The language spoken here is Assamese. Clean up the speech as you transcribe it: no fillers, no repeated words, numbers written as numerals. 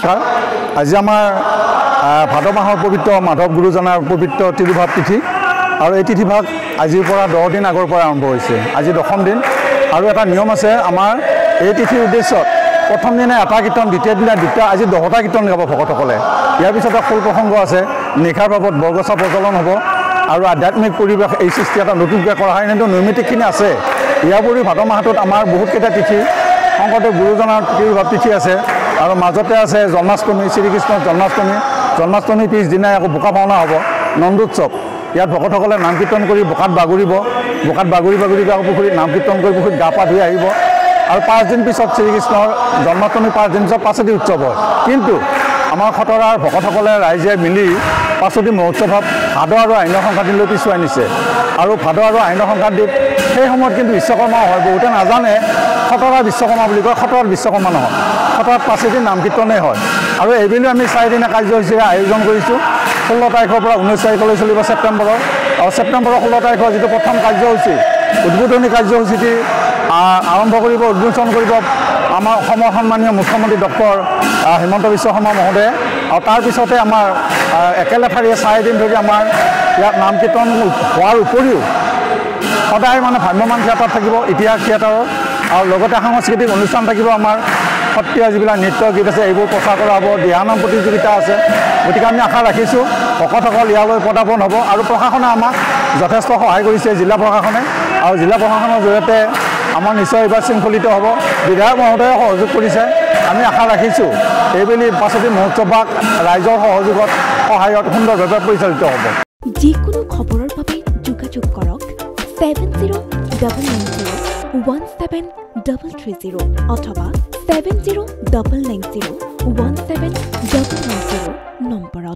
নমস্কাৰ আজি আমাৰ ভাদ মাহৰ পবিত্ৰ মাধৱ গুৰুজনাৰ পবিত্ৰ তিৰুভাৱ তিথি আৰু এই তিথিভাগ আজিৰ পৰা 10 দিন আগৰ পৰা আৰম্ভ হৈছে আজি 10ম দিন আৰু এটা নিয়ম আছে আমাৰ এই তিথিৰ উদ্দেশ্যত প্ৰথম দিনা এটা কীৰ্তন দ্বিতীয় দিনা দুটা আজি 10টা কীৰ্তন গাব ভকতসকলে ইয়াৰ পিছতে খোল প্ৰসংগ আছে নিশাৰ বাবদ বৰগছা প্ৰচলন হ'ব আৰু আধ্যাত্মিক পৰিৱেশ এই সৃষ্টি এটা নতুনকৈ কৰা হয় কিন্তু নৈমিত্তিকখিনি আছে ইয়াৰ উপৰি ভাদ মাহটোত আমাৰ বহুতকেইটা তিথি শংকৰদেৱ গুৰুজনাৰ তিৰুভাৱ তিথি আছে আৰু মাজতে আছে জন্মাষ্টমী শ্ৰীকৃষ্ণৰ জন্মাষ্টমী পিছদিনাই আকৌ বোকা ভাওনা হ'ব নন্দোৎসৱ ইয়াত ভকতসকলে নাম কীৰ্তন কৰি বোকাত বাগৰিব আকৌ পুখুৰীত নাম কীৰ্তন কৰি পুখুৰীত গা পা ধুই আহিব আৰু 5 দিন পিছত শ্ৰীকৃষ্ণৰ জন্মাষ্টমী 5 দিন পিছত পাছতি উৎসৱ হয় কিন্তু আমাৰ খতৰাৰ ভকতসকলে ৰাইজে মিলি পাছতি মহোৎসৱত ভাদ আৰু আহিনৰ সংক্ৰান্তিলৈ পিছুৱাই নিছে আৰু ভাদ আৰু আহিনৰ সংক্ৰান্তিত সেই সময়ত কিন্তু বিশ্বকৰ্মা হয় বহুতে নাজানে খতৰা বিশ্বকৰ্মা বুলি কয় খতৰাত বিশ্বকৰ্মা নহয় খতৰাত পাছতি নাম কীৰ্তনেই হয় আৰু এইবুলি আমি 4 দিনীয়া কাৰ্যসূচীৰে আয়োজন কৰিছোঁ 16 তাৰিখৰ পৰা 19 তাৰিখলৈ চলিব ছেপ্টেম্বৰৰ আৰু ছেপ্টেম্বৰৰ 16 তাৰিখৰ যিটো প্ৰথম কাৰ্যসূচী উদ্বোধনী কাৰ্যসূচীটি আৰম্ভ কৰিব উদ্বোধন কৰিব আমাৰ অসমৰ সন্মানীয় মুখ্যমন্ত্ৰী ডক্টৰ হিমন্ত বিশ্ব শৰ্মা মহোদয়ে আৰু তাৰ পিছতে আমাৰ একেলেঠাৰিয়ে 4 দিন ধৰি আমাৰ ইয়াত নাম কীৰ্তন হোৱাৰ উপৰিও সদায় মানে ভ্ৰাম্যমান থিয়েটাৰ থাকিব ইতিহাস থিয়েটাৰৰ আৰু লগতে সাংস্কৃতিক অনুষ্ঠান থাকিব আমাৰ সত্ৰীয়া যিবিলাক নৃত্য গীত আছে এইবোৰ প্ৰচাৰ কৰা হ'ব দিহানাম প্ৰতিযোগিতা আছে গতিকে আমি আশা ৰাখিছোঁ ভকতসকল ইয়ালৈ পদাৰ্পণ হ'ব আৰু প্ৰশাসনে আমাক যথেষ্ট সহায় কৰিছে জিলা প্ৰশাসনে আৰু জিলা প্ৰশাসনৰ জৰিয়তে আমাৰ নিশ্চয় এইবাৰ শৃংখলিত হ'ব বিধায়ক মহোদয়ে সহযোগ কৰিছে আমি আশা ৰাখিছোঁ এইবেলি পাছতি মহোৎসৱক ৰাইজৰ সহযোগত সহায়ত সুন্দৰভাৱে পৰিচালিত হ'ব যিকোনো খবৰৰ বাবে যোগাযোগ কৰক 7090173330 অথবা 7099017990 নম্বৰত